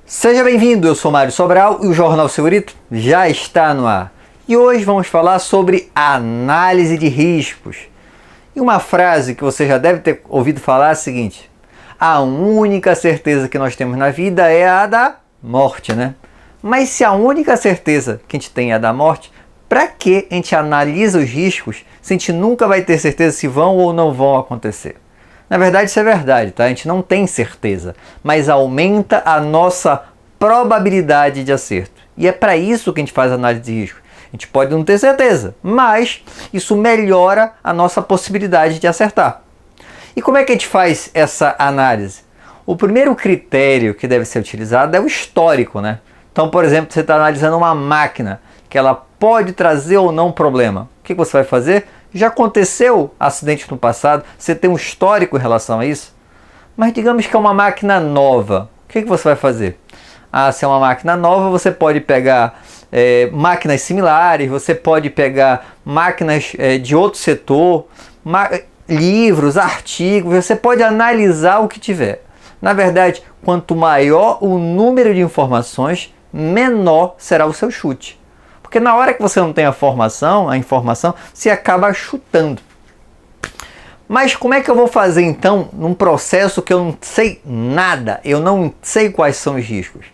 Seja bem-vindo, eu sou Mário Sobral e o Jornal Segurito já está no ar. E hoje vamos falar sobre análise de riscos. E uma frase que você já deve ter ouvido falar é a seguinte: a única certeza que nós temos na vida é a da morte, né? Mas se a única certeza que a gente tem é a da morte, para que a gente analisa os riscos se a gente nunca vai ter certeza se vão ou não vão acontecer? Na verdade, isso é verdade, tá? A gente não tem certeza, mas aumenta a nossa probabilidade de acerto. E é para isso que a gente faz análise de risco. A gente pode não ter certeza, mas isso melhora a nossa possibilidade de acertar. E como é que a gente faz essa análise? O primeiro critério que deve ser utilizado é o histórico, né? Então, por exemplo, você está analisando uma máquina que ela pode trazer ou não problema. O que você vai fazer? Já aconteceu acidente no passado, você tem um histórico em relação a isso? Mas digamos que é uma máquina nova, o que você vai fazer? Se é uma máquina nova, você pode pegar máquinas similares, você pode pegar máquinas de outro setor, livros, artigos, você pode analisar o que tiver. Na verdade, quanto maior o número de informações, menor será o seu chute. Porque na hora que você não tem a informação, você acaba chutando. Mas como é que eu vou fazer então num processo que eu não sei nada, eu não sei quais são os riscos?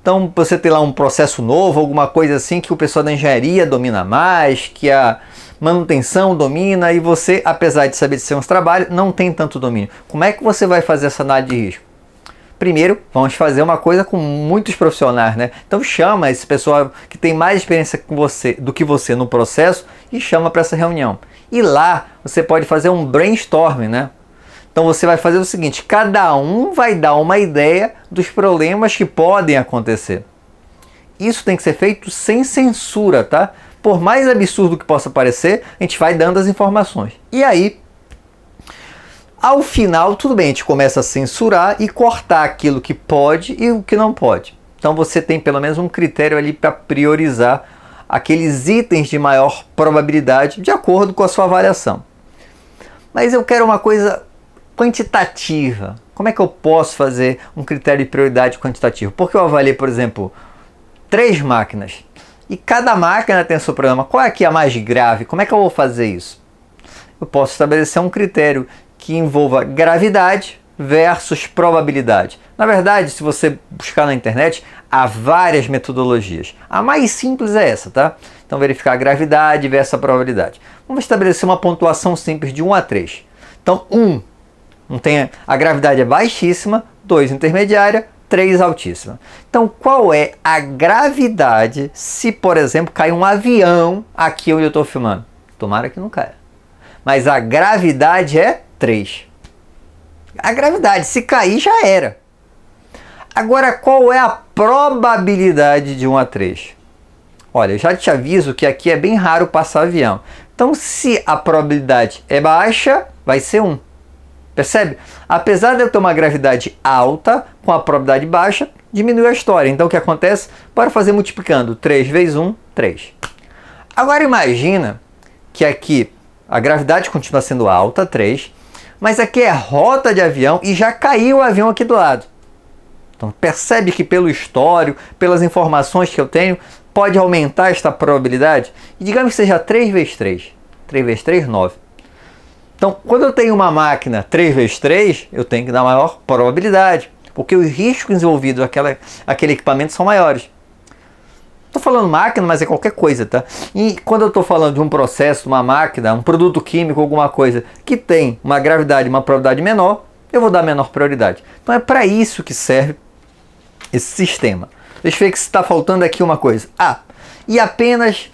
Então você tem lá um processo novo, alguma coisa assim que o pessoal da engenharia domina mais, que a manutenção domina e você, apesar de saber de ser uns trabalhos, não tem tanto domínio. Como é que você vai fazer essa análise de risco? Primeiro, vamos fazer uma coisa com muitos profissionais, né? Então chama esse pessoal que tem mais experiência do que você no processo e chama para essa reunião. E lá você pode fazer um brainstorming, né? Então você vai fazer o seguinte: cada um vai dar uma ideia dos problemas que podem acontecer. Isso tem que ser feito sem censura, tá? Por mais absurdo que possa parecer, a gente vai dando as informações. E aí, ao final, tudo bem, a gente começa a censurar e cortar aquilo que pode e o que não pode. Então você tem pelo menos um critério ali para priorizar aqueles itens de maior probabilidade de acordo com a sua avaliação. Mas eu quero uma coisa quantitativa. Como é que eu posso fazer um critério de prioridade quantitativo? Porque eu avaliei, por exemplo, 3 máquinas e cada máquina tem o seu problema. Qual é aqui a mais grave? Como é que eu vou fazer isso? Eu posso estabelecer um critério que envolva gravidade versus probabilidade. Na verdade, se você buscar na internet, há várias metodologias. A mais simples é essa, tá? Então, verificar a gravidade versus a probabilidade. Vamos estabelecer uma pontuação simples de 1 a 3. Então, 1, a gravidade é baixíssima, 2, intermediária, 3, altíssima. Então, qual é a gravidade se, por exemplo, cair um avião aqui onde eu estou filmando? Tomara que não caia. Mas a gravidade é 3. A gravidade, se cair, já era. Agora, qual é a probabilidade de 1 a 3? Olha, eu já te aviso que aqui é bem raro passar avião. Então, se a probabilidade é baixa, vai ser 1. Percebe? Apesar de eu ter uma gravidade alta, com a probabilidade baixa, diminui a história. Então, o que acontece? Bora fazer multiplicando. 3 vezes 1, 3. Agora, imagina que aqui a gravidade continua sendo alta, 3, mas aqui é rota de avião e já caiu o avião aqui do lado. Então percebe que pelo histórico, pelas informações que eu tenho, pode aumentar esta probabilidade? E digamos que seja 3 vezes 3. 3 vezes 3, 9. Então, quando eu tenho uma máquina 3 vezes 3, eu tenho que dar maior probabilidade, porque os riscos envolvidos naquele equipamento são maiores. Estou falando máquina, mas é qualquer coisa, tá? E quando eu estou falando de um processo, uma máquina, um produto químico, alguma coisa que tem uma gravidade, uma probabilidade menor, eu vou dar menor prioridade. Então é para isso que serve esse sistema. Deixa eu ver que está faltando aqui uma coisa. E apenas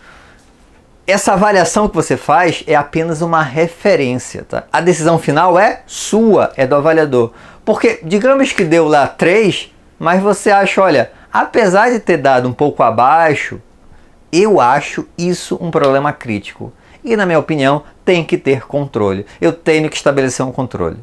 essa avaliação que você faz é apenas uma referência, tá? A decisão final é sua, é do avaliador. Porque digamos que deu lá 3, mas você acha, olha, apesar de ter dado um pouco abaixo, eu acho isso um problema crítico. E, na minha opinião, tem que ter controle. Eu tenho que estabelecer um controle.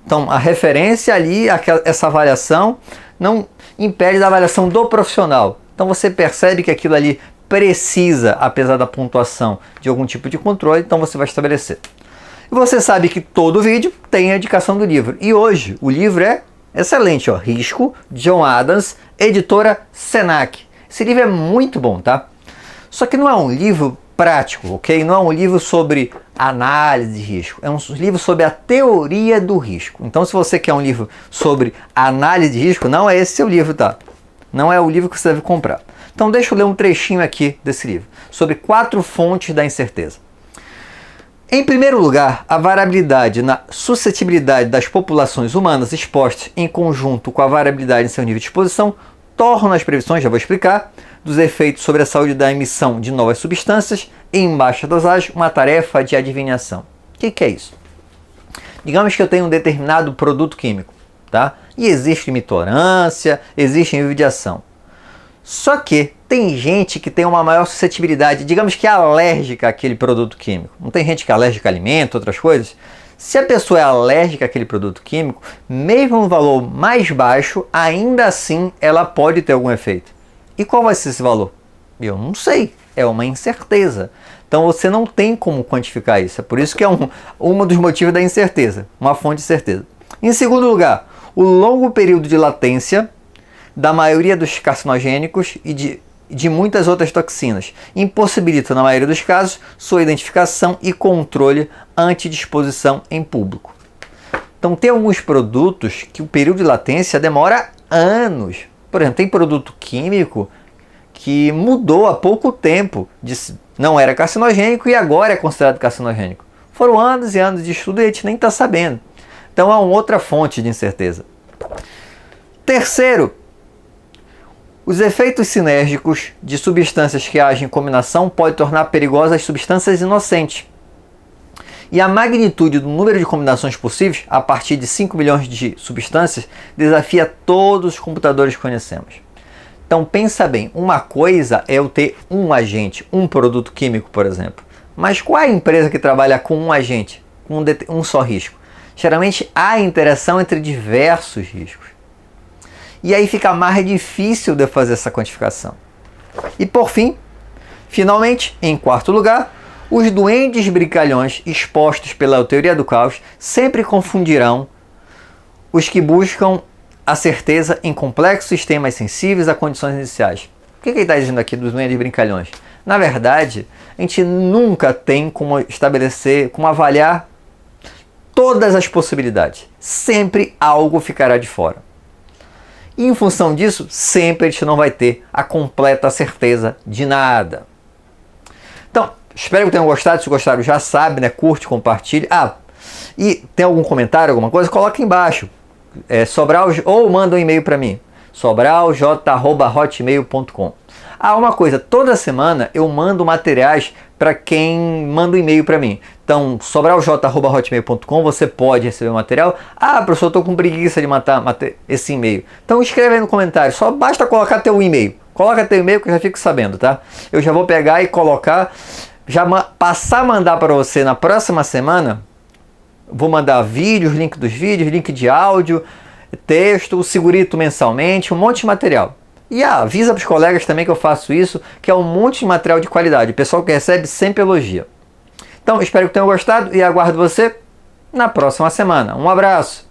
Então, a referência ali, essa avaliação, não impede da avaliação do profissional. Então, você percebe que aquilo ali precisa, apesar da pontuação, de algum tipo de controle, então você vai estabelecer. E você sabe que todo vídeo tem a indicação do livro. E hoje, o livro é Excelente, ó. Risco, John Adams, editora Senac. Esse livro é muito bom, tá? Só que não é um livro prático, ok? Não é um livro sobre análise de risco. É um livro sobre a teoria do risco. Então, se você quer um livro sobre análise de risco, não é esse seu livro, tá? Não é o livro que você deve comprar. Então, deixa eu ler um trechinho aqui desse livro, sobre 4 fontes da incerteza. Em primeiro lugar, a variabilidade na suscetibilidade das populações humanas expostas em conjunto com a variabilidade em seu nível de exposição tornam as previsões, já vou explicar, dos efeitos sobre a saúde da emissão de novas substâncias em baixa dosagem uma tarefa de adivinhação. O que é isso? Digamos que eu tenho um determinado produto químico, tá? E existe mitolerância, existe nível de ação. Só que tem gente que tem uma maior suscetibilidade, digamos que é alérgica àquele produto químico. Não tem gente que é alérgica a alimento, outras coisas? Se a pessoa é alérgica àquele produto químico, mesmo um valor mais baixo, ainda assim ela pode ter algum efeito. E qual vai ser esse valor? Eu não sei, é uma incerteza. Então você não tem como quantificar isso. É por isso que é um dos motivos da incerteza, uma fonte de certeza. Em segundo lugar, o longo período de latência da maioria dos carcinogênicos e de muitas outras toxinas impossibilita, na maioria dos casos, sua identificação e controle antes de exposição em público. Então tem alguns produtos que o período de latência demora anos. Por exemplo, tem produto químico que mudou há pouco tempo, não era carcinogênico e agora é considerado carcinogênico. Foram anos e anos de estudo e a gente nem está sabendo. Então é uma outra fonte de incerteza. Terceiro, os efeitos sinérgicos de substâncias que agem em combinação podem tornar perigosas substâncias inocentes. E a magnitude do número de combinações possíveis, a partir de 5 milhões de substâncias, desafia todos os computadores que conhecemos. Então pensa bem, uma coisa é eu ter um agente, um produto químico, por exemplo. Mas qual é a empresa que trabalha com um agente, com um só risco? Geralmente há interação entre diversos riscos. E aí fica mais difícil de fazer essa quantificação. E por fim, finalmente, em quarto lugar, os duendes brincalhões expostos pela teoria do caos sempre confundirão os que buscam a certeza em complexos sistemas sensíveis a condições iniciais. O que ele está dizendo aqui dos duendes brincalhões? Na verdade, a gente nunca tem como estabelecer, como avaliar todas as possibilidades. Sempre algo ficará de fora. E em função disso, sempre a gente não vai ter a completa certeza de nada. Então, espero que tenham gostado. Se gostaram, já sabe, né? Curte, compartilhe. E tem algum comentário, alguma coisa? Coloca embaixo. Sobral, ou manda um e-mail para mim. sobralj@hotmail.com. Uma coisa, toda semana eu mando materiais para quem manda um e-mail para mim. Então, sobralj@hotmail.com, você pode receber o material. Professor, eu tô com preguiça de matar esse e-mail. Então escreve aí no comentário, só basta colocar teu e-mail. Coloca teu e-mail que eu já fico sabendo, tá? Eu já vou pegar e colocar, passar a mandar para você na próxima semana. Vou mandar vídeos, link dos vídeos, link de áudio, texto, o segurito mensalmente, um monte de material. E avisa para os colegas também que eu faço isso, que é um monte de material de qualidade. O pessoal que recebe sempre elogia. Então, espero que tenham gostado e aguardo você na próxima semana. Um abraço!